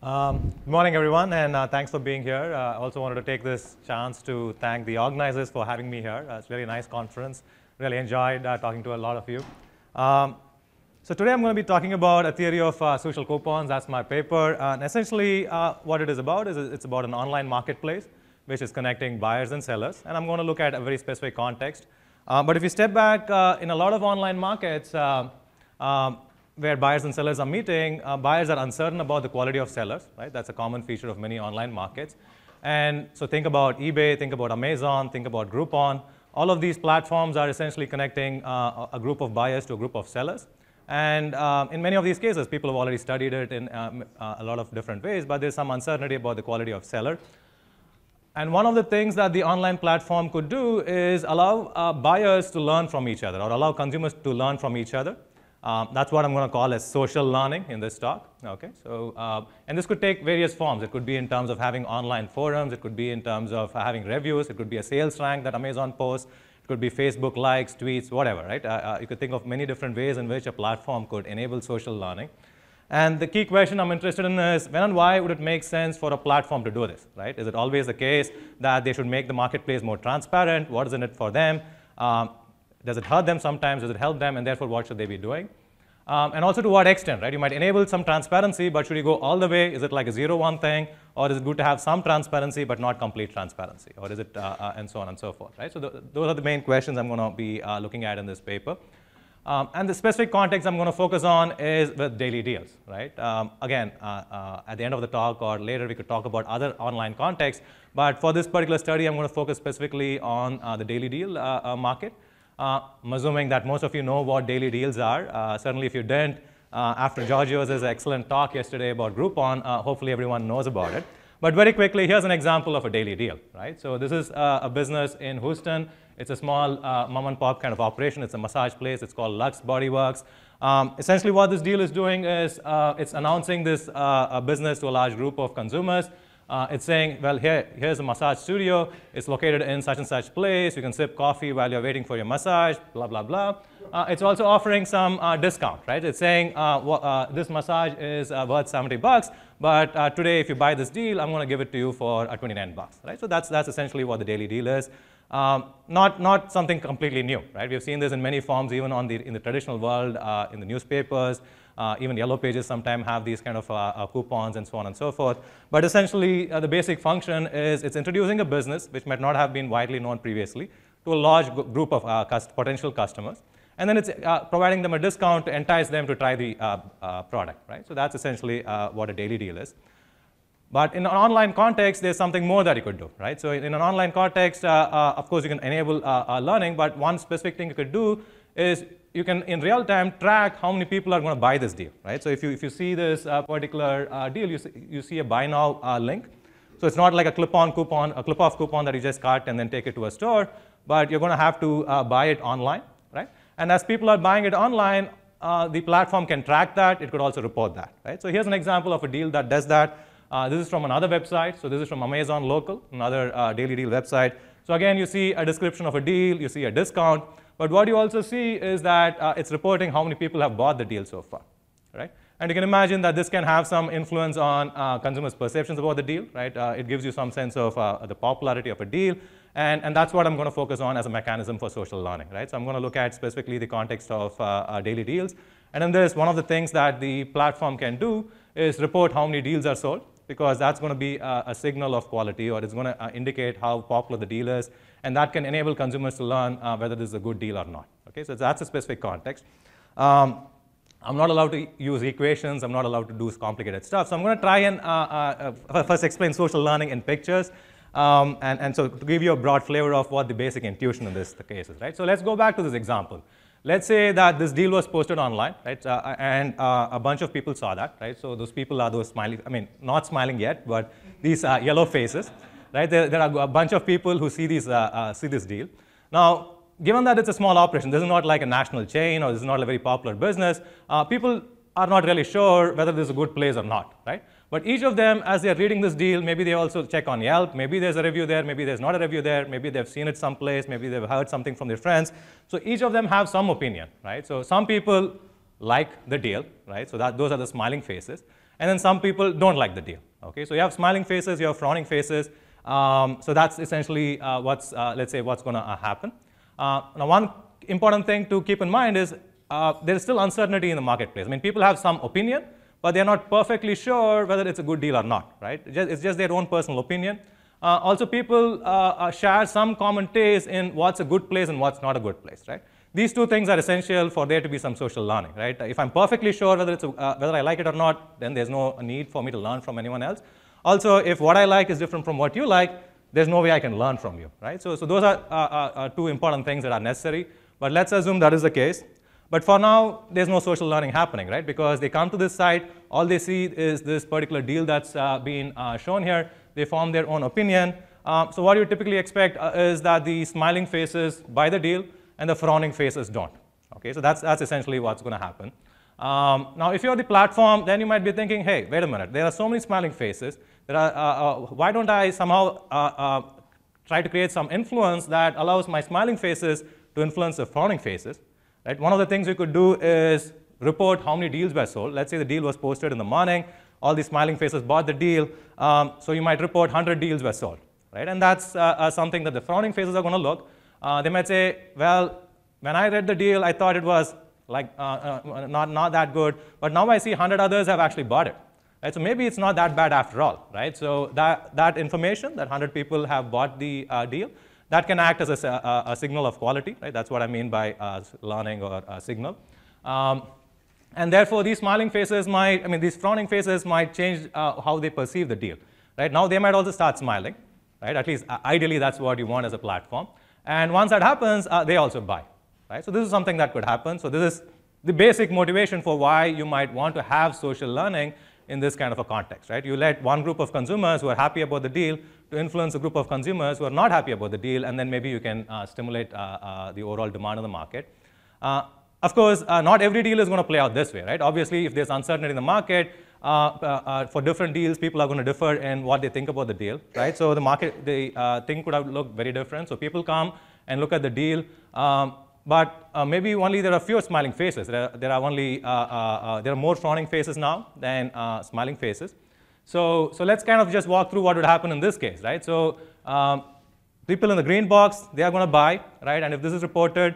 Good morning, everyone, and thanks for being here. I also wanted to take this chance to thank the organizers for having me here. It's a really nice conference. Really enjoyed talking to a lot of you. So today I'm going to be talking about a theory of social coupons. That's my paper. And essentially, what it is about is it's about an online marketplace which is connecting buyers and sellers. And I'm going to look at a very specific context. But if you step back, in a lot of online markets, where buyers and sellers are meeting, buyers are uncertain about the quality of sellers, right? That's a common feature of many online markets. And so think about eBay, think about Amazon, think about Groupon. All of these platforms are essentially connecting a group of buyers to a group of sellers. And in many of these cases, people have already studied it in a lot of different ways, but there's some uncertainty about the quality of seller. And one of the things that the online platform could do is allow buyers to learn from each other, or allow consumers to learn from each other. That's what I'm going to call as social learning in this talk. Okay, so and this could take various forms. It could be in terms of having online forums. It could be in terms of having reviews. It could be a sales rank that Amazon posts. It could be Facebook likes, tweets, whatever. Right? You could think of many different ways in which a platform could enable social learning. And the key question I'm interested in is when and why would it make sense for a platform to do this? Right? Is it always the case that they should make the marketplace more transparent? What is in it for them? Does it hurt them sometimes? Does it help them? And therefore, what should they be doing? And also to what extent, right? You might enable some transparency, but should you go all the way? Is it like a 0-1 thing? Or is it good to have some transparency, but not complete transparency? Or is it, and so on and so forth, right? So those are the main questions I'm going to be looking at in this paper. And the specific context I'm going to focus on is with daily deals, right? Again, at the end of the talk or later, we could talk about other online contexts. But for this particular study, I'm going to focus specifically on the daily deal market. I'm assuming that most of you know what daily deals are. Certainly, if you didn't, after Giorgio's excellent talk yesterday about Groupon, hopefully everyone knows about it. But very quickly, here's an example of a daily deal, right? So this is a business in Houston. It's a small mom-and-pop kind of operation. It's a massage place. It's called Lux Body Works. Essentially, what this deal is doing is it's announcing this business to a large group of consumers. It's saying, well, here's a massage studio. It's located in such and such place. You can sip coffee while you're waiting for your massage, blah, blah, blah. It's also offering some discount, right? It's saying this massage is worth $70, but today, if you buy this deal, I'm going to give it to you for $29, right? So that's essentially what the daily deal is. Not something completely new, right? We've seen this in many forms, even in the traditional world, in the newspapers. Even Yellow Pages sometimes have these kind of coupons and so on and so forth. But essentially, the basic function is it's introducing a business which might not have been widely known previously to a large group of potential customers. And then it's providing them a discount to entice them to try the product, right? So that's essentially what a daily deal is. But in an online context, there's something more that you could do, right? So in an online context, of course, you can enable learning. But one specific thing you could do is you can, in real time, track how many people are going to buy this deal, right? So if you see this particular deal, you see a buy now link. So it's not like a clip-on coupon, a clip-off coupon that you just cut and then take it to a store, but you're going to have to buy it online, right? And as people are buying it online, the platform can track that. It could also report that, right? So here's an example of a deal that does that. This is from another website. So this is from Amazon Local, another daily deal website. So again, you see a description of a deal. You see a discount. But what you also see is that it's reporting how many people have bought the deal so far, right? And you can imagine that this can have some influence on consumers' perceptions about the deal, right? It gives you some sense of the popularity of a deal. And that's what I'm going to focus on as a mechanism for social learning, right? So I'm going to look at specifically the context of daily deals. And then there's one of the things that the platform can do is report how many deals are sold, because that's going to be a signal of quality, or it's going to indicate how popular the deal is. And that can enable consumers to learn whether this is a good deal or not. Okay, so that's a specific context. I'm not allowed to use equations. I'm not allowed to do complicated stuff. So I'm going to try and first explain social learning in pictures. And so to give you a broad flavor of what the basic intuition in this case is, right? So let's go back to this example. Let's say that this deal was posted online, right? And a bunch of people saw that, right? So those people are those smiling, I mean, not smiling yet, but these yellow faces, right? There are a bunch of people who see this deal. Now, given that it's a small operation, this is not like a national chain, or this is not a very popular business, people are not really sure whether this is a good place or not, right? But each of them, as they're reading this deal, maybe they also check on Yelp. Maybe there's a review there. Maybe there's not a review there. Maybe they've seen it someplace. Maybe they've heard something from their friends. So each of them have some opinion, right? So some people like the deal, right? So those are the smiling faces. and then some people don't like the deal. Okay, so you have smiling faces, you have frowning faces. So that's essentially let's say, what's going to happen. Now, one important thing to keep in mind is there is still uncertainty in the marketplace. I mean, people have some opinion, but they're not perfectly sure whether it's a good deal or not, right? It's just their own personal opinion. Also, people share some common taste in what's a good place and what's not a good place, right? These two things are essential for there to be some social learning, right? If I'm perfectly sure whether I like it or not, then there's no need for me to learn from anyone else. Also, if what I like is different from what you like, there's no way I can learn from you, right? So those are two important things that are necessary. But let's assume that is the case. But for now, there's no social learning happening, right? Because they come to this site, all they see is this particular deal that's being shown here. They form their own opinion. So what you typically expect is that the smiling faces buy the deal and the frowning faces don't. Okay, so that's essentially what's going to happen. Now, if you're the platform, then you might be thinking, hey, wait a minute, there are so many smiling faces. Why don't I somehow try to create some influence that allows my smiling faces to influence the frowning faces? Right? One of the things we could do is report how many deals were sold. Let's say the deal was posted in the morning. All the smiling faces bought the deal. So you might report 100 deals were sold. Right? And that's something that the frowning faces are going to look. They might say, well, when I read the deal, I thought it was like not that good. But now I see 100 others have actually bought it. Right? So maybe it's not that bad after all. Right? So that information, that 100 people have bought the deal, that can act as a signal of quality, right? That's what I mean by learning or signal. And therefore, these smiling faces these frowning faces might change how they perceive the deal, right? Now, they might also start smiling, right? At least, ideally, that's what you want as a platform. And once that happens, they also buy, right? So this is something that could happen. So this is the basic motivation for why you might want to have social learning in this kind of a context, right? You let one group of consumers who are happy about the deal to influence a group of consumers who are not happy about the deal, and then maybe you can stimulate the overall demand in the market. Of course, not every deal is going to play out this way, right? Obviously, if there's uncertainty in the market, for different deals, people are going to differ in what they think about the deal, right? So the thing could have looked very different. So people come and look at the deal, but maybe only there are fewer smiling faces. There are more frowning faces now than smiling faces. So let's kind of just walk through what would happen in this case, right? So people in the green box, they are going to buy, right? And if this is reported,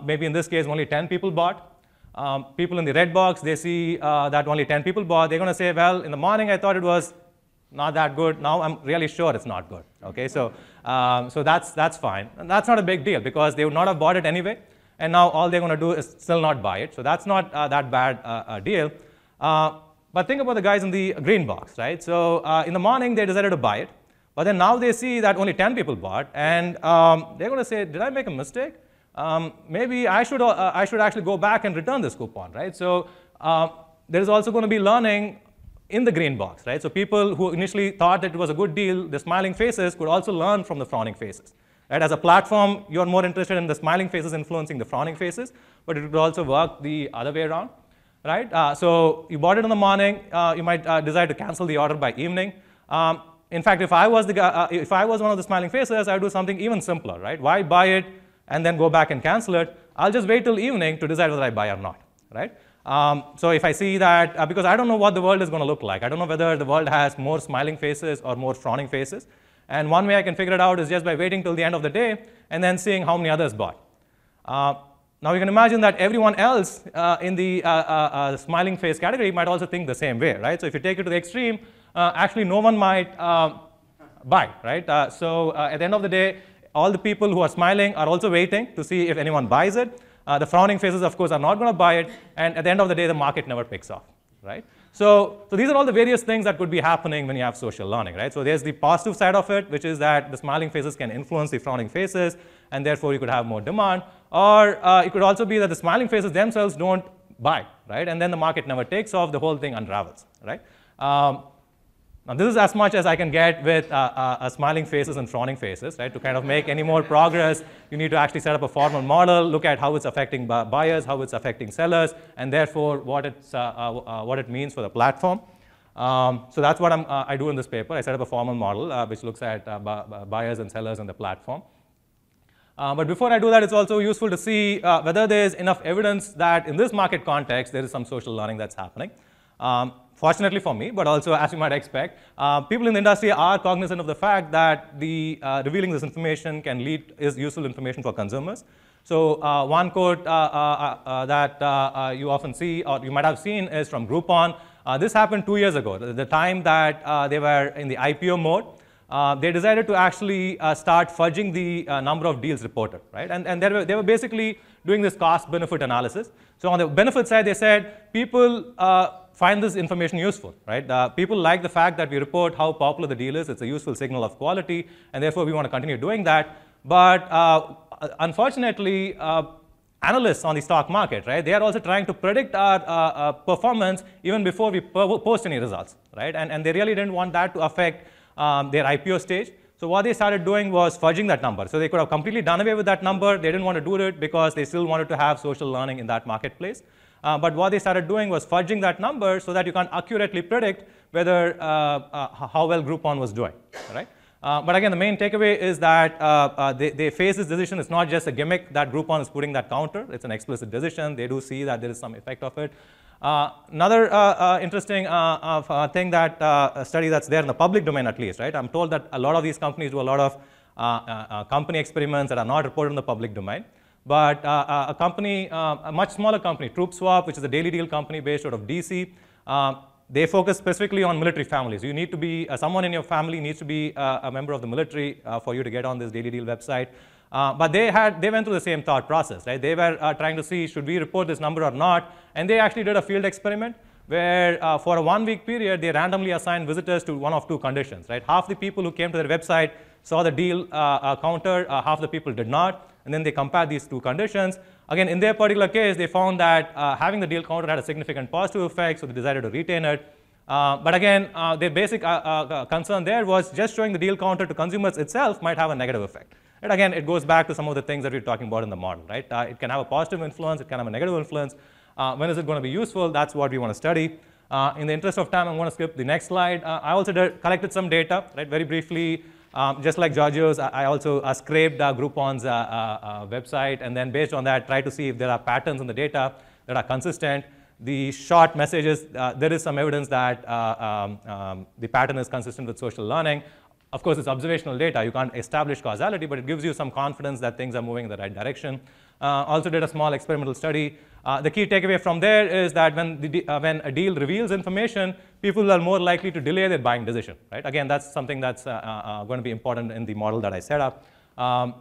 maybe in this case only 10 people bought. People in the red box, they see that only 10 people bought. They're going to say, well, in the morning I thought it was not that good. Now I'm really sure it's not good. Okay, so that's fine. And that's not a big deal because they would not have bought it anyway. And now all they're going to do is still not buy it. So that's not that bad a deal. But think about the guys in the green box, right? So in the morning they decided to buy it. But then now they see that only 10 people bought. And they're going to say, did I make a mistake? Maybe I should actually go back and return this coupon, right? So there is also going to be learning in the green box, right? So people who initially thought that it was a good deal, the smiling faces, could also learn from the frowning faces. Right? As a platform, you're more interested in the smiling faces influencing the frowning faces, but it could also work the other way around, right? So you bought it in the morning, you might decide to cancel the order by evening. In fact, if I was one of the smiling faces, I would do something even simpler, right? Why buy it and then go back and cancel it? I'll just wait till evening to decide whether I buy or not, right? So if I see that, because I don't know what the world is going to look like. I don't know whether the world has more smiling faces or more frowning faces. And one way I can figure it out is just by waiting till the end of the day and then seeing how many others bought. Now you can imagine that everyone else in the smiling face category might also think the same way, right? So if you take it to the extreme, actually no one might buy, right? So at the end of the day, all the people who are smiling are also waiting to see if anyone buys it. The frowning faces, of course, are not going to buy it. And at the end of the day, the market never picks off, right? So these are all the various things that could be happening when you have social learning, right? So there's the positive side of it, which is that the smiling faces can influence the frowning faces, and therefore you could have more demand. Or it could also be that the smiling faces themselves don't buy, right? And then the market never takes off, the whole thing unravels, right? Now this is as much as I can get with smiling faces and frowning faces, right? To kind of make any more progress, you need to actually set up a formal model, look at how it's affecting buyers, how it's affecting sellers, and therefore what it means for the platform. So that's what I do in this paper. I set up a formal model which looks at buyers and sellers in the platform. But before I do that, it's also useful to see whether there's enough evidence that in this market context, there is some social learning that's happening. Fortunately for me, but also as you might expect, people in the industry are cognizant of the fact that revealing this information is useful information for consumers. So one quote that you often see, or you might have seen, is from Groupon. This happened 2 years ago, the time that they were in the IPO mode. They decided to actually start fudging the number of deals reported, right? And they were basically doing this cost-benefit analysis. So on the benefit side, they said people find this information useful, right? People like the fact that we report how popular the deal is. It's a useful signal of quality, and therefore we want to continue doing that. But unfortunately, analysts on the stock market, right, they are also trying to predict our performance even before we post any results, right? And they really didn't want that to affect their IPO stage. So what they started doing was fudging that number. So they could have completely done away with that number. They didn't want to do it because they still wanted to have social learning in that marketplace. But what they started doing was fudging that number so that you can't accurately predict whether how well Groupon was doing, right? But again, the main takeaway is that they face this decision. It's not just a gimmick that Groupon is putting that counter. It's an explicit decision. They do see that there is some effect of it. Another interesting thing that a study that's there in the public domain, at least, right? I'm told that a lot of these companies do a lot of company experiments that are not reported in the public domain. But a company, a much smaller company, TroopSwap, which is a daily deal company based out of DC, they focus specifically on military families. You need to be, someone in your family needs to be a member of the military for you to get on this daily deal website. But they went through the same thought process, right? They were trying to see, should we report this number or not? And they actually did a field experiment where for a 1-week period, they randomly assigned visitors to one of two conditions, right? Half the people who came to their website saw the deal counter, half the people did not. And then they compared these two conditions. Again, in their particular case, they found that having the deal counter had a significant positive effect, so they decided to retain it. But again, their basic concern there was just showing the deal counter to consumers itself might have a negative effect. And again, it goes back to some of the things that we're talking about in the model, right? It can have a positive influence, it can have a negative influence. When is it going to be useful? That's what we want to study. In the interest of time, I'm going to skip the next slide. I also collected some data, right? Very briefly. Just like Giorgio's, I also scraped Groupon's website, and then based on that, try to see if there are patterns in the data that are consistent. The short messages, there is some evidence that the pattern is consistent with social learning. Of course, it's observational data. You can't establish causality, but it gives you some confidence that things are moving in the right direction. Also did a small experimental study. The key takeaway from there is that when a deal reveals information, people are more likely to delay their buying decision, right? Again, that's something that's going to be important in the model that I set up.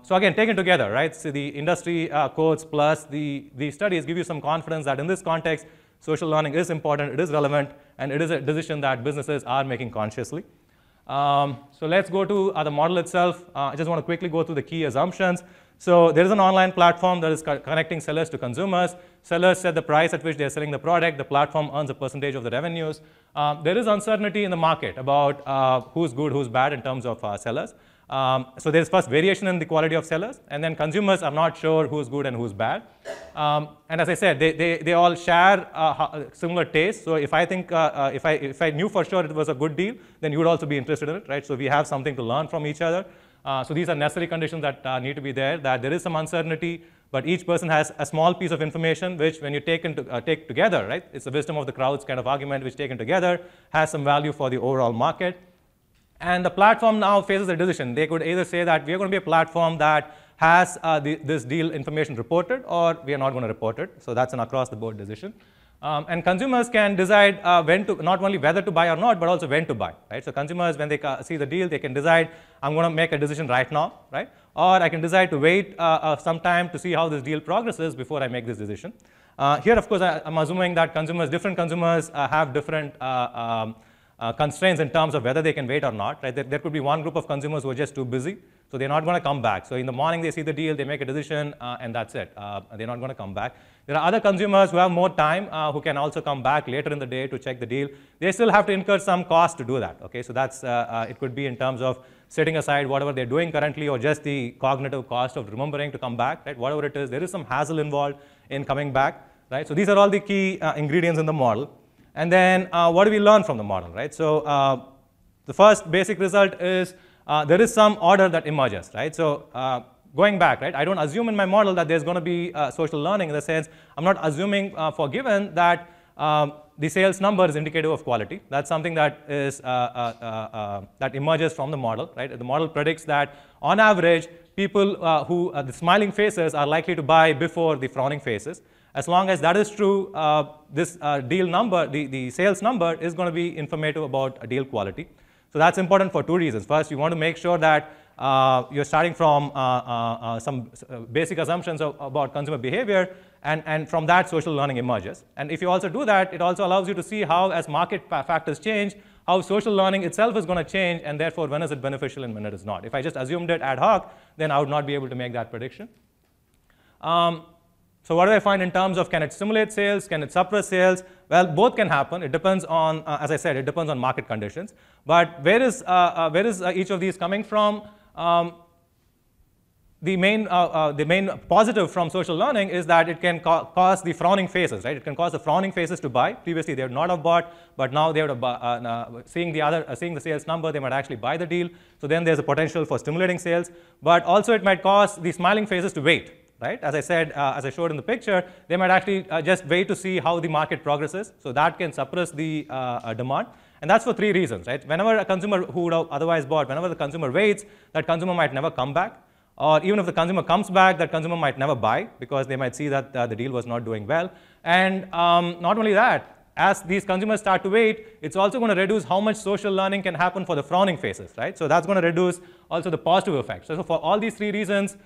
So again, taken together, right? So the industry codes plus the studies give you some confidence that in this context, social learning is important, it is relevant, and it is a decision that businesses are making consciously. So let's go to the model itself. I just want to quickly go through the key assumptions. So there is an online platform that is connecting sellers to consumers. Sellers set the price at which they are selling the product. The platform earns a percentage of the revenues. There is uncertainty in the market about who's good, who's bad in terms of sellers. So there's first variation in the quality of sellers, and then consumers are not sure who's good and who's bad. And as I said, they all share similar tastes. So if I think, if I knew for sure it was a good deal, then you would also be interested in it, right? So we have something to learn from each other. So these are necessary conditions that need to be there, that there is some uncertainty, but each person has a small piece of information which when you take together, right? It's the wisdom of the crowds kind of argument, which taken together has some value for the overall market. And the platform now faces a decision. They could either say that we are going to be a platform that has this deal information reported, or we are not going to report it. So that's an across-the-board decision. And consumers can decide not only whether to buy or not, but also when to buy, right? So consumers, when they see the deal, they can decide, I'm going to make a decision right now, right? Or I can decide to wait some time to see how this deal progresses before I make this decision. Here, of course, I'm assuming that different consumers have different constraints in terms of whether they can wait or not, right? There could be one group of consumers who are just too busy, so they're not going to come back. So in the morning, they see the deal, they make a decision, and that's it. They're not going to come back. There are other consumers who have more time, who can also come back later in the day to check the deal. They still have to incur some cost to do that, okay? So that's, it could be in terms of setting aside whatever they're doing currently, or just the cognitive cost of remembering to come back, right? Whatever it is, there is some hassle involved in coming back, right? So these are all the key ingredients in the model. And then what do we learn from the model, right? So the first basic result is there is some order that emerges, right? So going back, right, I don't assume in my model that there's going to be social learning, in the sense I'm not assuming for given that the sales number is indicative of quality. That's something that is that emerges from the model, right? The model predicts that on average, people who the smiling faces are likely to buy before the frowning faces. As long as that is true, this deal number, the sales number, is going to be informative about deal quality. So that's important for two reasons. First, you want to make sure that you're starting from some basic assumptions about consumer behavior, and from that, social learning emerges. And if you also do that, it also allows you to see how, as market factors change, how social learning itself is going to change, and therefore, when is it beneficial and when it is not. If I just assumed it ad hoc, then I would not be able to make that prediction. So what do I find in terms of, can it stimulate sales, can it suppress sales? Well, both can happen. It depends on, as I said, it depends on market conditions. But where is each of these coming from? The main positive from social learning is that it can cause the frowning faces, right? It can cause the frowning faces to buy. Previously, they would not have bought, but now they would have seeing the sales number, they might actually buy the deal. So then there's a potential for stimulating sales. But also, it might cause the smiling faces to wait, right? As I said, as I showed in the picture, they might actually just wait to see how the market progresses. So that can suppress the demand. And that's for three reasons, right? Whenever a consumer who would have otherwise bought, whenever the consumer waits, that consumer might never come back. Or even if the consumer comes back, that consumer might never buy because they might see that the deal was not doing well. And not only that, as these consumers start to wait, it's also going to reduce how much social learning can happen for the frowning faces, right? So that's going to reduce also the positive effects. So for all these three reasons,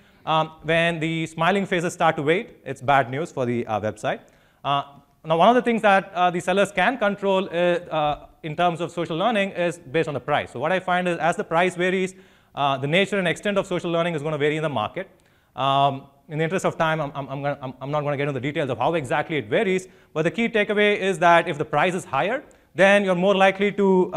when the smiling faces start to wait, it's bad news for the website. Now, one of the things that the sellers can control in terms of social learning is based on the price. So what I find is, as the price varies, the nature and extent of social learning is going to vary in the market. In the interest of time, I'm not going to get into the details of how exactly it varies, but the key takeaway is that if the price is higher, then you're more likely to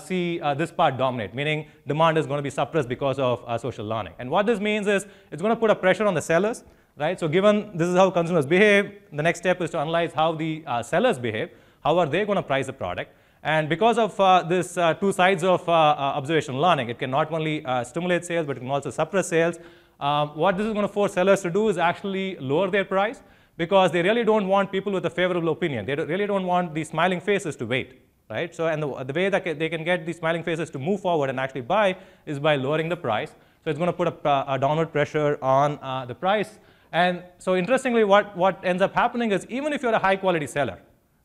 see this part dominate, meaning demand is going to be suppressed because of social learning. And what this means is it's going to put a pressure on the sellers, right? So given this is how consumers behave, the next step is to analyze how the sellers behave. How are they going to price the product? And because of this two sides of observation learning, it can not only stimulate sales, but it can also suppress sales. What this is going to force sellers to do is actually lower their price, because they really don't want people with a favorable opinion. They really don't want the smiling faces to wait, right? So, and the way that they can get the smiling faces to move forward and actually buy is by lowering the price. So it's going to put a downward pressure on the price. And so interestingly, what ends up happening is, even if you're a high quality seller,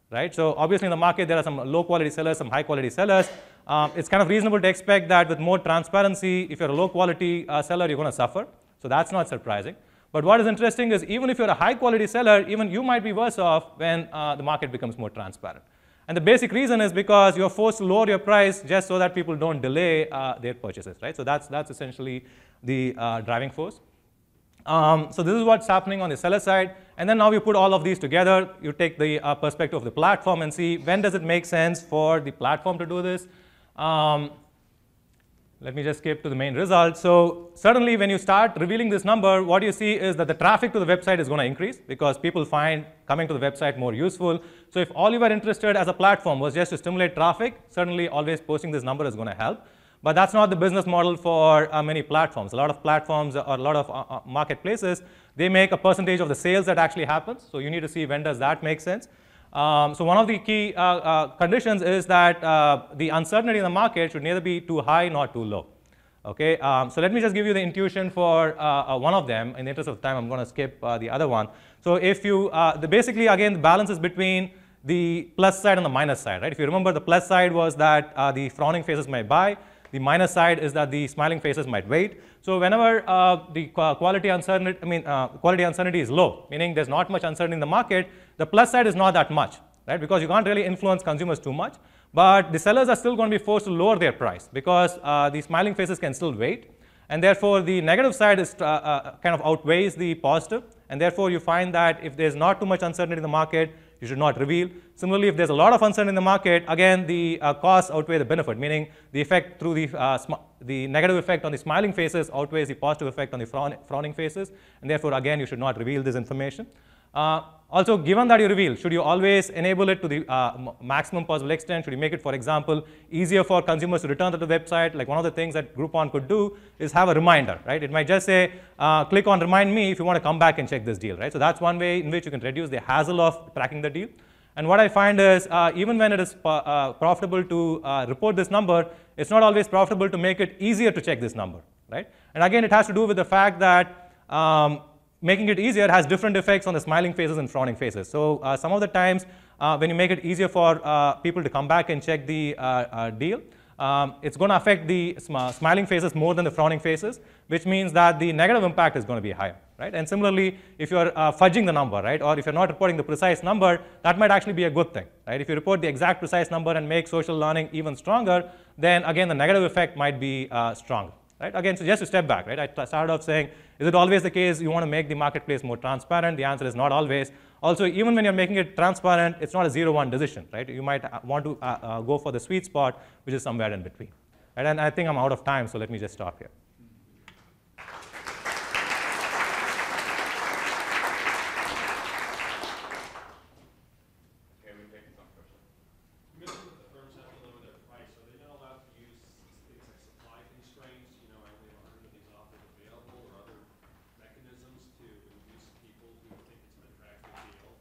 right? So obviously in the market, there are some low quality sellers, some high quality sellers. It's kind of reasonable to expect that with more transparency, if you're a low quality seller, you're going to suffer. So that's not surprising. But what is interesting is, even if you're a high quality seller, even you might be worse off when the market becomes more transparent. And the basic reason is because you're forced to lower your price just so that people don't delay their purchases, right? So that's essentially the driving force. So this is what's happening on the seller side. And then now you put all of these together. You take the perspective of the platform and see, when does it make sense for the platform to do this? Let me just skip to the main result. So certainly when you start revealing this number, what you see is that the traffic to the website is going to increase, because people find coming to the website more useful. So if all you were interested as a platform was just to stimulate traffic, certainly always posting this number is going to help. But that's not the business model for many platforms. A lot of platforms or a lot of marketplaces, they make a percentage of the sales that actually happens. So you need to see, when does that make sense. So one of the key conditions is that the uncertainty in the market should neither be too high nor too low. Okay, so let me just give you the intuition for one of them. In the interest of time, I'm going to skip the other one. So if you, basically again, the balance is between the plus side and the minus side, right? If you remember, the plus side was that the frowning faces might buy. The minus side is that the smiling faces might wait. So whenever the quality uncertainty is low, meaning there's not much uncertainty in the market, the plus side is not that much, right? Because you can't really influence consumers too much. But the sellers are still going to be forced to lower their price, because the smiling faces can still wait. And therefore, the negative side is kind of outweighs the positive. And therefore, you find that if there's not too much uncertainty in the market, you should not reveal. Similarly, if there's a lot of uncertainty in the market, again, the costs outweigh the benefit, meaning the effect through the negative effect on the smiling faces outweighs the positive effect on the frowning faces. And therefore, again, you should not reveal this information. Also, given that you reveal, should you always enable it to the maximum possible extent? Should you make it, for example, easier for consumers to return to the website? Like, one of the things that Groupon could do is have a reminder, right? It might just say, click on remind me if you want to come back and check this deal, right? So that's one way in which you can reduce the hassle of tracking the deal. And what I find is even when it is profitable to report this number, it's not always profitable to make it easier to check this number, right? And again, it has to do with the fact that making it easier has different effects on the smiling faces and frowning faces. So some of the times when you make it easier for people to come back and check the deal, it's going to affect the smiling faces more than the frowning faces, which means that the negative impact is going to be higher, right? And similarly, if you're fudging the number, right, or if you're not reporting the precise number, that might actually be a good thing, right? If you report the exact precise number and make social learning even stronger, then again, the negative effect might be stronger, right? Again, so just to step back, right, I started off saying, is it always the case you want to make the marketplace more transparent? The answer is not always. Also, even when you're making it transparent, it's not a 0-1 decision, right? You might want to go for the sweet spot, which is somewhere in between. Right? And I think I'm out of time, so let me just stop here. Okay, we're taking some questions. You mentioned that the firms have to limit their price. Are they not allowed to use things like supply constraints? You know, I only have 100 of these offers available, or other mechanisms to induce people who think it's an attractive deal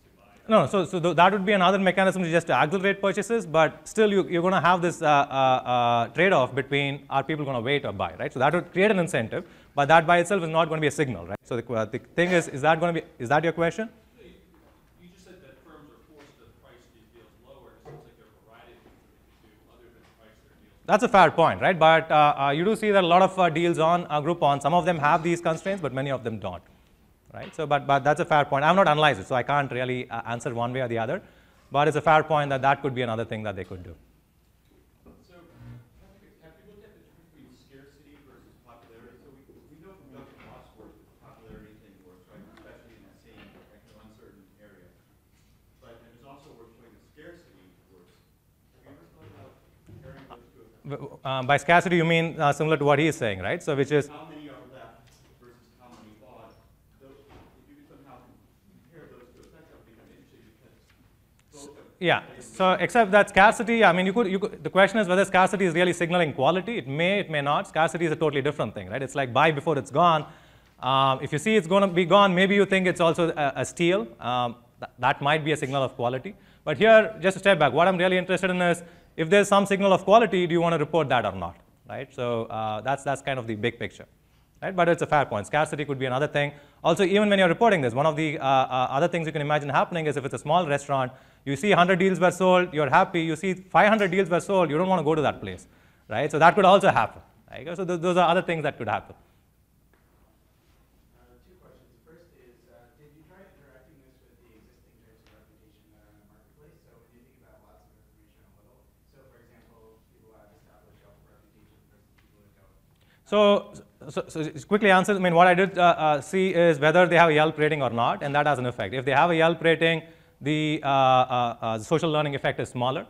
to buy? No, so that would be another mechanism to just accelerate purchases, but still you're going to have this trade-off between are people going to wait or buy, right? So that would create an incentive, but that by itself is not going to be a signal, right? So the thing is that going to be, is that your question? You just said that firms are forced to price these deals lower. It seems like there are a variety of things that they can do other than price their deals. That's a fair point, right? But you do see that a lot of deals on Groupon, some of them have these constraints, but many of them don't. Right? So, but that's a fair point. I'm not analyzed it, so I can't really answer one way or the other. But it's a fair point that that could be another thing that they could do. So, have you looked at the difference between scarcity versus popularity? So we know from Dr. Moss' work that the popularity thing works, right? Especially in that same uncertain area. But there's also work showing that scarcity works. Have you ever thought about comparing those two? By scarcity, you mean similar to what he is saying, right? So, which is how many are left versus how many bought? If you could somehow compare those two effects, that would become interesting because both are. Yeah. So, except that scarcity, I mean, you could. The question is whether scarcity is really signaling quality. It may not. Scarcity is a totally different thing, right? It's like buy before it's gone. If you see it's going to be gone, maybe you think it's also a steal. That might be a signal of quality. But here, just a step back. What I'm really interested in is if there's some signal of quality, do you want to report that or not, right? So that's kind of the big picture, right? But it's a fair point. Scarcity could be another thing. Also, even when you're reporting this, one of the other things you can imagine happening is if it's a small restaurant, you see 100 deals were sold, you're happy. You see 500 deals were sold, you don't want to go to that place, right? So that could also happen, right? So those are other things that could happen. Two questions. First is, did you try interacting this with the existing types of reputation that are in the marketplace? So when you think about lots of information a little, so for example, people who have established Yelp reputation versus people who don't. So quickly answer, I mean, what I did see is whether they have a Yelp rating or not, and that has an effect. If they have a Yelp rating, the social learning effect is smaller,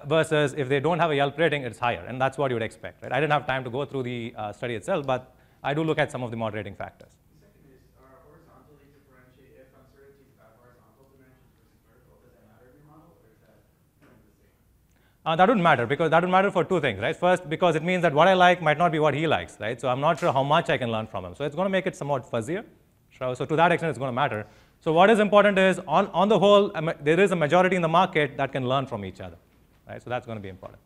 versus if they don't have a Yelp rating, it's higher, and that's what you would expect, right? I didn't have time to go through the study itself, but I do look at some of the moderating factors. The second is, horizontally differentiate, if uncertainty is about horizontal dimensions versus vertical, does that matter in your model, or is that kind of the same? That wouldn't matter, because that would matter for two things, right? First, because it means that what I like might not be what he likes, right? So I'm not sure how much I can learn from him. So it's going to make it somewhat fuzzier. So to that extent, it's going to matter. So what is important is, on the whole, there is a majority in the market that can learn from each other, right? So that's going to be important.